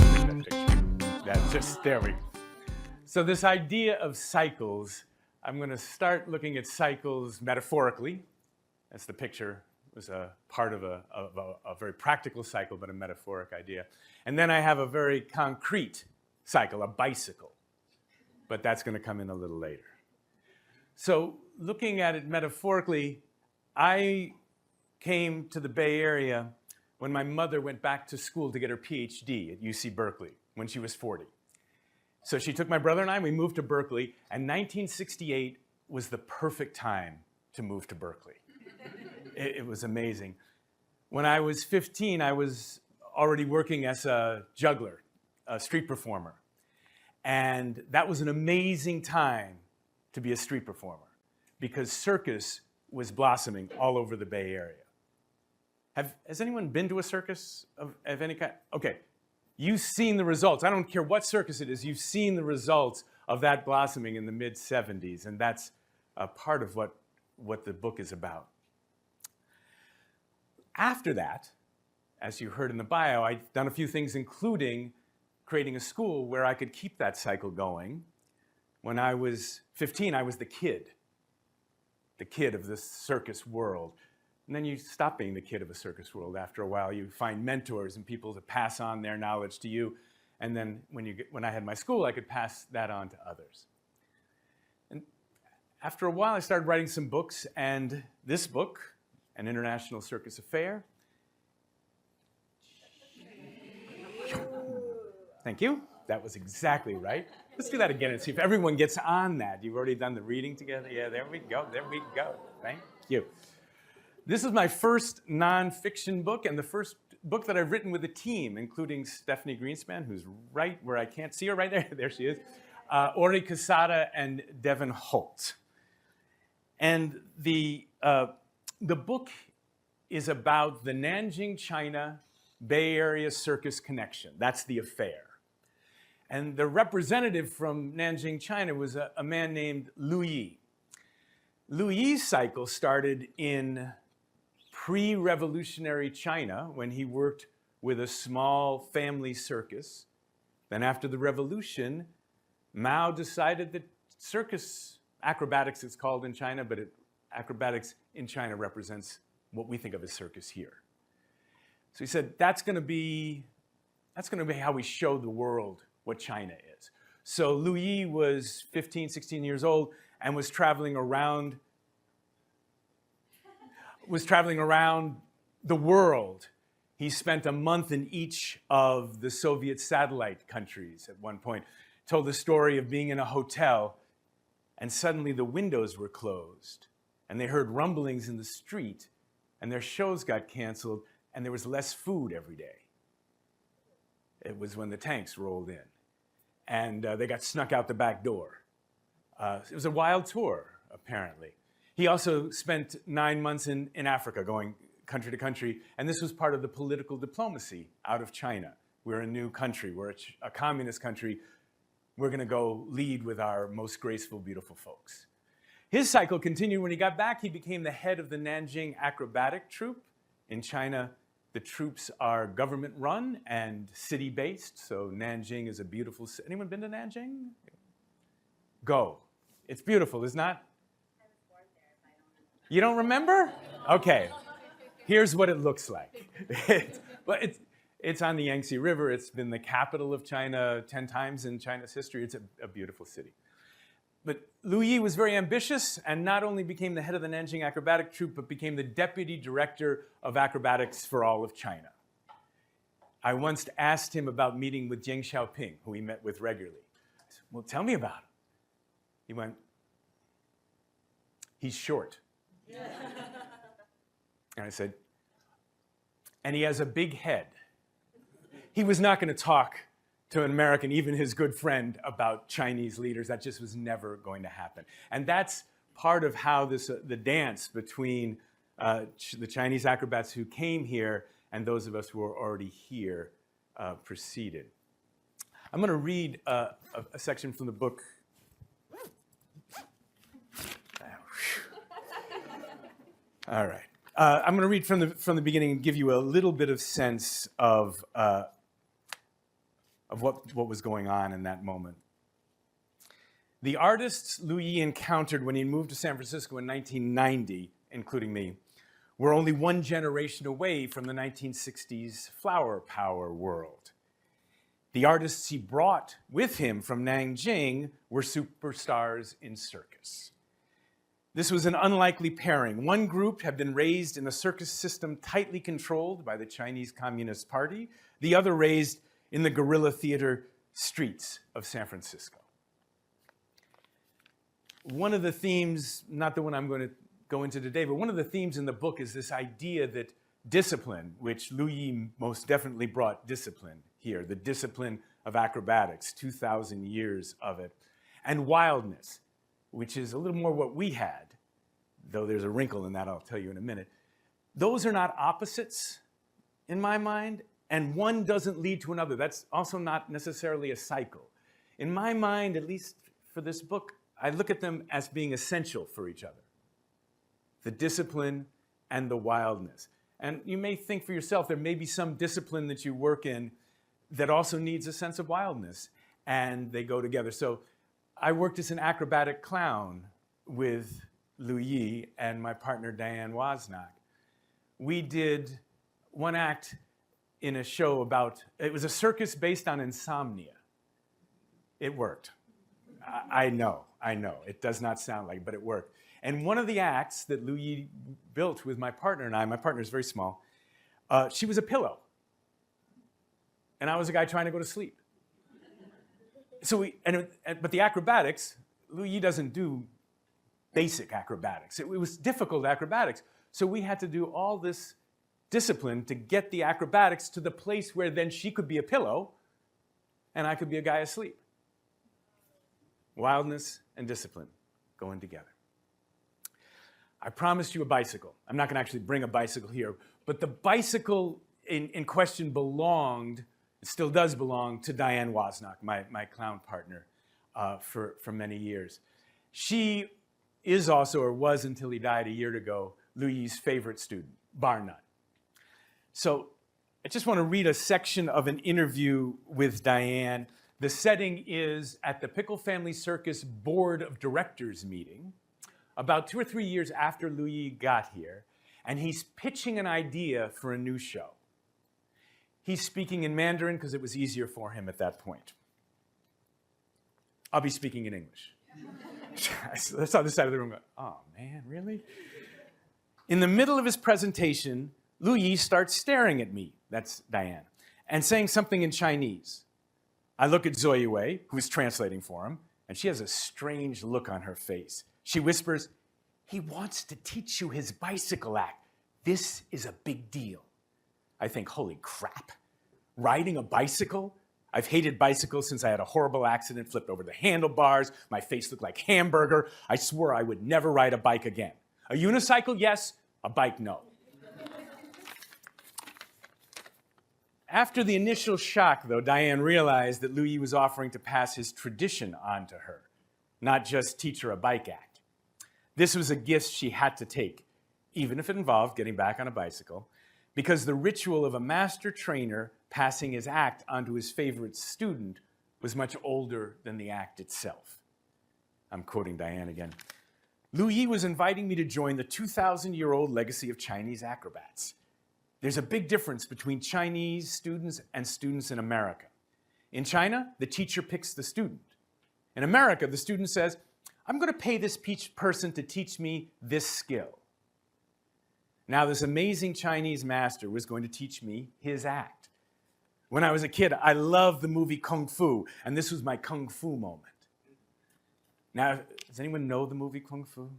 underneath that picture. That's just, there we go. So this idea of cycles, I'm going to start looking at cycles metaphorically. That's the picture. It was a part of a very practical cycle, but a metaphoric idea. And then I have a very concrete cycle, a bicycle. But that's going to come in a little later. So looking at it metaphorically, I came to the Bay Area when my mother went back to school to get her PhD at UC Berkeley when she was 40. So she took my brother and I, we moved to Berkeley, and 1968 was the perfect time to move to Berkeley. It was amazing. When I was 15, I was already working as a juggler, a street performer. And that was an amazing time to be a street performer because circus was blossoming all over the Bay Area. Has anyone been to a circus of any kind? Okay, you've seen the results. I don't care what circus it is, you've seen the results of that blossoming in the mid-'70s, and that's a part of what the book is about. After that, as you heard in the bio, I've done a few things, including creating a school where I could keep that cycle going. When I was 15, I was the kid of the circus world. And then you stop being the kid of a circus world after a while. You find mentors and people to pass on their knowledge to you. And then when I had my school, I could pass that on to others. And after a while, I started writing some books. And this book, An International Circus Affair. Thank you. That was exactly right. Let's do that again and see if everyone gets on that. You've already done the reading together. Yeah, there we go. There we go. Thank you. This is my first nonfiction book and the first book that I've written with a team, including Stephanie Greenspan, who's right where I can't see her right there. There she is. Ori Casada and Devin Holt. And the book is about the Nanjing, China, Bay Area circus connection. That's the affair. And the representative from Nanjing, China was a man named Lu Yi. Lu Yi's cycle started in pre-revolutionary China when he worked with a small family circus. Then after the revolution, Mao decided that circus acrobatics, it's called in China, but acrobatics in China represents what we think of as circus here. So he said, that's going to be how we show the world what China is. So Lu Yi was 15, 16 years old and was traveling around the world. He spent a month in each of the Soviet satellite countries at one point. Told the story of being in a hotel and suddenly the windows were closed and they heard rumblings in the street and their shows got canceled and there was less food every day. It was when the tanks rolled in and they got snuck out the back door. It was a wild tour, apparently. He also spent 9 months in Africa, going country to country, and this was part of the political diplomacy out of China. We're a new country, we're a communist country. We're going to go lead with our most graceful, beautiful folks. His cycle continued. When he got back, he became the head of the Nanjing acrobatic troupe. In China, the troops are government-run and city-based, so Nanjing is a beautiful city. Anyone been to Nanjing? Go. It's beautiful, isn't it? I was born there, but I don't remember. You don't remember? Okay. Here's what it looks like. It's on the Yangtze River. It's been the capital of China 10 times in China's history. It's a beautiful city. But Lu Yi was very ambitious and not only became the head of the Nanjing acrobatic troupe, but became the deputy director of acrobatics for all of China. I once asked him about meeting with Deng Xiaoping, who he met with regularly. I said, well, tell me about him. He went, he's short. And I said, and he has a big head. He was not going to talk to an American, even his good friend, about Chinese leaders. That just was never going to happen. And that's part of how the dance between the Chinese acrobats who came here and those of us who are already here proceeded. I'm going to read a section from the book. All right. I'm going to read from the beginning and give you a little bit of sense of of what was going on in that moment. The artists Liu Yi encountered when he moved to San Francisco in 1990, including me, were only one generation away from the 1960s flower power world. The artists he brought with him from Nanjing were superstars in circus. This was an unlikely pairing. One group had been raised in a circus system tightly controlled by the Chinese Communist Party, the other raised in the guerrilla theater streets of San Francisco. One of the themes, not the one I'm going to go into today, but one of the themes in the book is this idea that discipline, which Liu Yi most definitely brought discipline here, the discipline of acrobatics, 2,000 years of it, and wildness, which is a little more what we had, though there's a wrinkle in that I'll tell you in a minute. Those are not opposites in my mind, and one doesn't lead to another. That's also not necessarily a cycle. In my mind, at least for this book, I look at them as being essential for each other. The discipline and the wildness. And you may think for yourself, there may be some discipline that you work in that also needs a sense of wildness, and they go together. So I worked as an acrobatic clown with Liu Yi and my partner Diane Wozniak. We did one act in a show about, it was a circus based on insomnia. It worked. I know. It does not sound like it, but it worked. And one of the acts that Liu Yi built with my partner and I, my partner is very small, she was a pillow. And I was a guy trying to go to sleep. But the acrobatics, Liu Yi doesn't do basic acrobatics. It was difficult acrobatics. So we had to do all this discipline to get the acrobatics to the place where then she could be a pillow and I could be a guy asleep. Wildness and discipline going together. I promised you a bicycle. I'm not going to actually bring a bicycle here, but the bicycle in question belonged, it still does belong, to Diane Wozniak, my clown partner for many years. She is also, or was until he died a year ago, Liu Yi's favorite student, bar none. So I just want to read a section of an interview with Diane. The setting is at the Pickle Family Circus Board of Directors meeting, about 2 or 3 years after Liu Yi got here, and he's pitching an idea for a new show. He's speaking in Mandarin because it was easier for him at that point. I'll be speaking in English. I saw this side of the room go, oh man, really? In the middle of his presentation, Liu Yi starts staring at me, that's Diane, and saying something in Chinese. I look at Zoe Wei, who's translating for him, and she has a strange look on her face. She whispers, he wants to teach you his bicycle act. This is a big deal. I think, holy crap, riding a bicycle? I've hated bicycles since I had a horrible accident, flipped over the handlebars, my face looked like hamburger. I swore I would never ride a bike again. A unicycle, yes, a bike, no. After the initial shock, though, Diane realized that Liu Yi was offering to pass his tradition on to her, not just teach her a bike act. This was a gift she had to take, even if it involved getting back on a bicycle, because the ritual of a master trainer passing his act onto his favorite student was much older than the act itself. I'm quoting Diane again. Liu Yi was inviting me to join the 2,000-year-old legacy of Chinese acrobats. There's a big difference between Chinese students and students in America. In China, the teacher picks the student. In America, the student says, I'm going to pay this person to teach me this skill. Now, this amazing Chinese master was going to teach me his act. When I was a kid, I loved the movie Kung Fu, and this was my Kung Fu moment. Now, does anyone know the movie Kung Fu?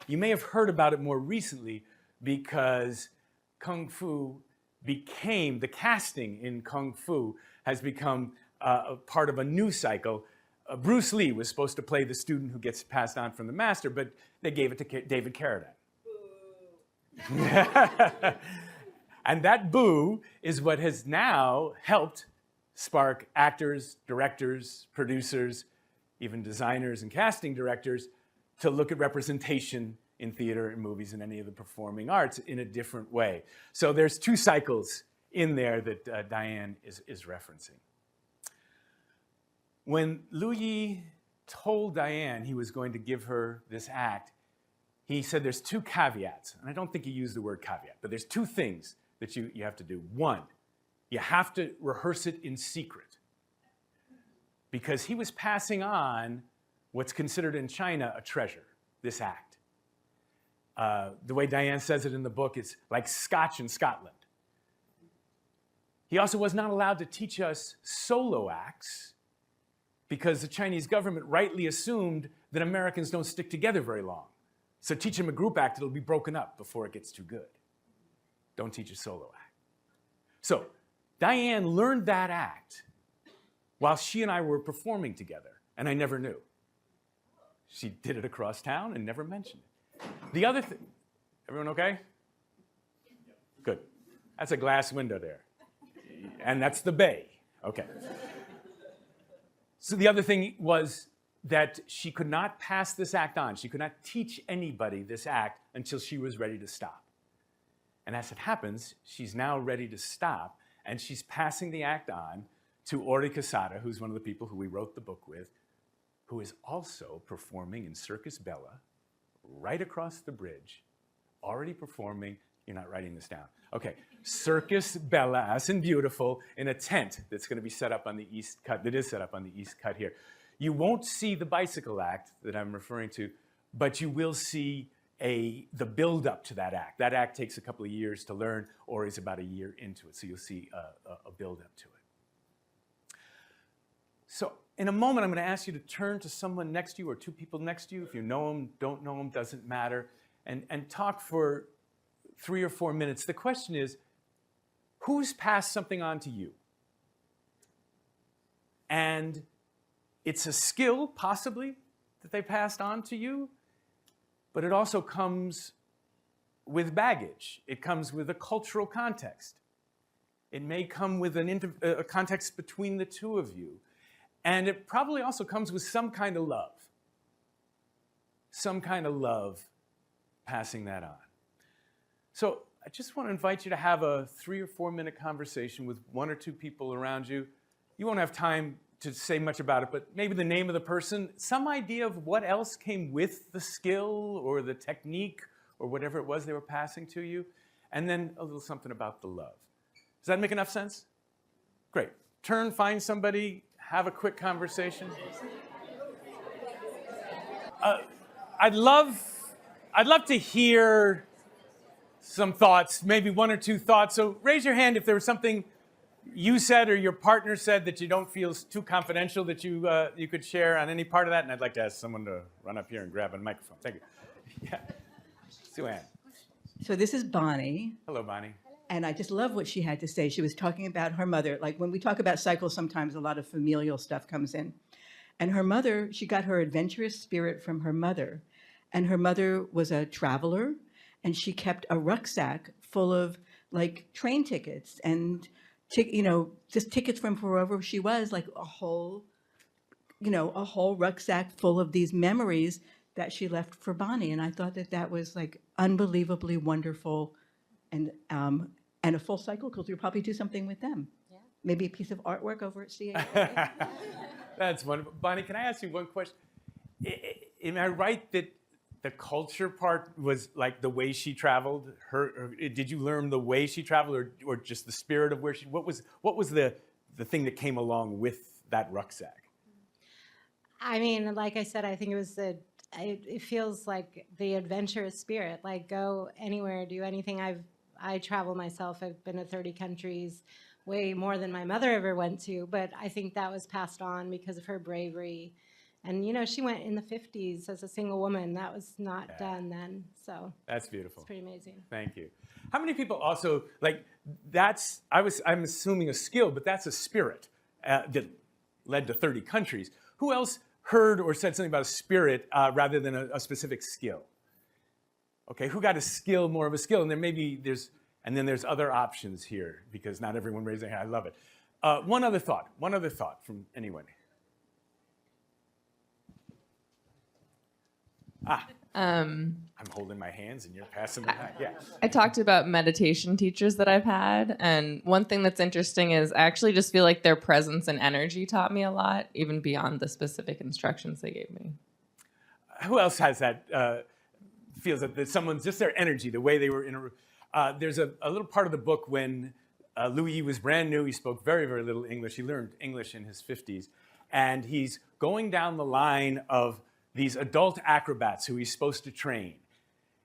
You may have heard about it more recently because Kung Fu became, the casting in Kung Fu has become a part of a new cycle. Bruce Lee was supposed to play the student who gets passed on from the master, but they gave it to David Carradine. And that boo is what has now helped spark actors, directors, producers, even designers and casting directors to look at representation in theater and movies and any of the performing arts in a different way. So there's two cycles in there that Diane is referencing. When Lu Yi told Diane he was going to give her this act, he said there's 2 caveats. And I don't think he used the word caveat, but there's 2 things that you have to do. 1, you have to rehearse it in secret, because he was passing on what's considered in China a treasure, this act. The way Diane says it in the book, it's like scotch in Scotland. He also was not allowed to teach us solo acts because the Chinese government rightly assumed that Americans don't stick together very long. So teach him a group act, it'll be broken up before it gets too good. Don't teach a solo act. So Diane learned that act while she and I were performing together, and I never knew. She did it across town and never mentioned it. The other thing, everyone okay? Good. That's a glass window there. And that's the bay. Okay. So the other thing was that she could not pass this act on. She could not teach anybody this act until she was ready to stop. And as it happens, she's now ready to stop, and she's passing the act on to Ori Casada, who's one of the people who we wrote the book with, who is also performing in Circus Bella right across the bridge, already performing. You're not writing this down. Okay, Circus Bella, as in beautiful, in a tent that's going to be set up on the East Cut, that is set up on the East Cut here. You won't see the bicycle act that I'm referring to, but you will see the build-up to that act. That act takes a couple of years to learn, or is about a year into it, so you'll see a build-up to it. So in a moment, I'm going to ask you to turn to someone next to you or 2 people next to you. If you know them, don't know them, doesn't matter, and talk for 3 or 4 minutes. The question is, who's passed something on to you? And it's a skill, possibly, that they passed on to you, but it also comes with baggage. It comes with a cultural context. It may come with a context between the 2 of you. And it probably also comes with some kind of love. Some kind of love passing that on. So I just want to invite you to have a 3 or 4 minute conversation with 1 or 2 people around you. You won't have time to say much about it, but maybe the name of the person, some idea of what else came with the skill or the technique or whatever it was they were passing to you, and then a little something about the love. Does that make enough sense? Great. Turn, find somebody, have a quick conversation. I'd love to hear some thoughts, maybe 1 or 2 thoughts. So raise your hand if there was something you said or your partner said that you don't feel is too confidential that you could share on any part of that. And I'd like to ask someone to run up here and grab a microphone. Thank you. Yeah. Sue-Ann. So this is Bonnie. Hello, Bonnie. And I just love what she had to say. She was talking about her mother. Like when we talk about cycles, sometimes a lot of familial stuff comes in. And her mother, she got her adventurous spirit from her mother. And her mother was a traveler, and she kept a rucksack full of like train tickets and just tickets from wherever she was, like a whole rucksack full of these memories that she left for Bonnie. And I thought that was like unbelievably wonderful, and a full cycle, because we'll probably do something with them. Yeah. Maybe a piece of artwork over at CA. That's wonderful. Bonnie, can I ask you one question? Am I right that the culture part was like the way she traveled? Did you learn the way she traveled, or just the spirit of where she? What was the thing that came along with that rucksack? I mean, like I said, I think it was it feels like the adventurous spirit. Like go anywhere, do anything. I travel myself. I've been to 30 countries, way more than my mother ever went to. But I think that was passed on because of her bravery. And, she went in the 50s as a single woman. That was not done then. So that's beautiful. It's pretty amazing. Thank you. How many people also, I'm assuming a skill, but that's a spirit that led to 30 countries. Who else heard or said something about a spirit rather than a specific skill? Okay, who got a skill, more of a skill? And then there's other options here, because not everyone raised their hand. I love it. One other thought from anyone. I'm holding my hands and you're passing the mic. Yeah. I talked about meditation teachers that I've had, and one thing that's interesting is I actually just feel like their presence and energy taught me a lot, even beyond the specific instructions they gave me. Who else has that, feels that someone's, just their energy, the way they were in a room. There's a little part of the book when Louis was brand new. He spoke very, very little English. He learned English in his 50s. And he's going down the line of these adult acrobats who he's supposed to train.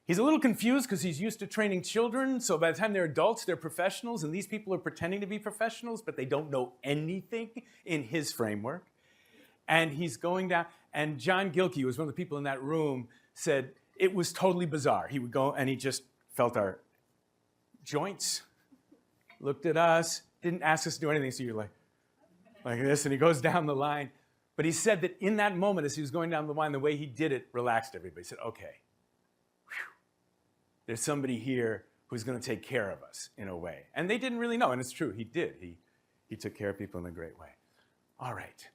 He's a little confused because he's used to training children. So by the time they're adults, they're professionals. And these people are pretending to be professionals, but they don't know anything in his framework. And he's going down. And John Gilkey, who was one of the people in that room, said it was totally bizarre. He would go and he just felt our joints, looked at us, didn't ask us to do anything. So you're like this, and he goes down the line. But he said that in that moment, as he was going down the line, the way he did it relaxed everybody. He said, okay, there's somebody here who's going to take care of us in a way. And they didn't really know, and it's true, he did. He took care of people in a great way. All right.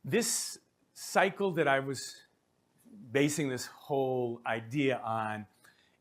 This cycle that I was basing this whole idea on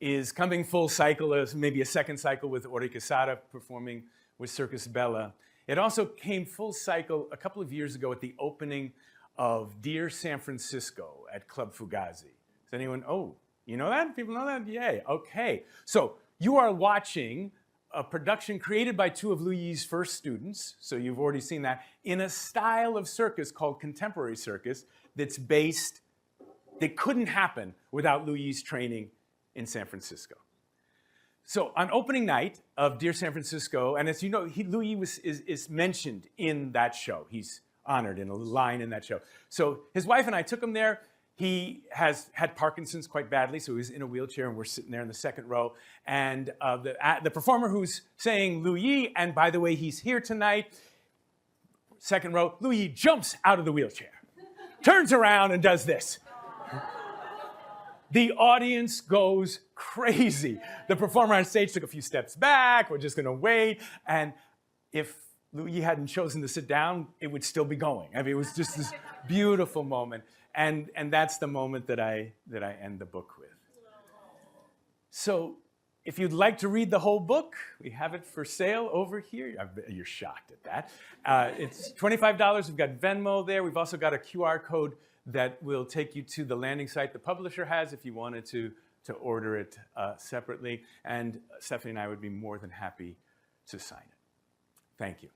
is coming full cycle, as maybe a second cycle with Ori Quesada performing with Circus Bella. It also came full cycle a couple of years ago at the opening of Dear San Francisco at Club Fugazi. Does anyone, oh, you know that? People know that? Yay, okay. So you are watching a production created by two of Louis' first students, so you've already seen that, in a style of circus called contemporary circus that couldn't happen without Louis' training in San Francisco. So on opening night of Dear San Francisco, and as you know, Louis is mentioned in that show. He's honored in a line in that show. So his wife and I took him there. He has had Parkinson's quite badly, so he's in a wheelchair, and we're sitting there in the second row. And the performer who's saying Louis, and by the way, he's here tonight, second row, Louis jumps out of the wheelchair, turns around and does this. The audience goes crazy. The performer on stage took a few steps back. We're just going to wait. And if Louis hadn't chosen to sit down, it would still be going. I mean, it was just this beautiful moment. And that's the moment that I end the book with. So if you'd like to read the whole book, we have it for sale over here. You're shocked at that. It's $25. We've got Venmo there. We've also got a QR code that will take you to the landing site the publisher has if you wanted to order it separately. And Stephanie and I would be more than happy to sign it. Thank you.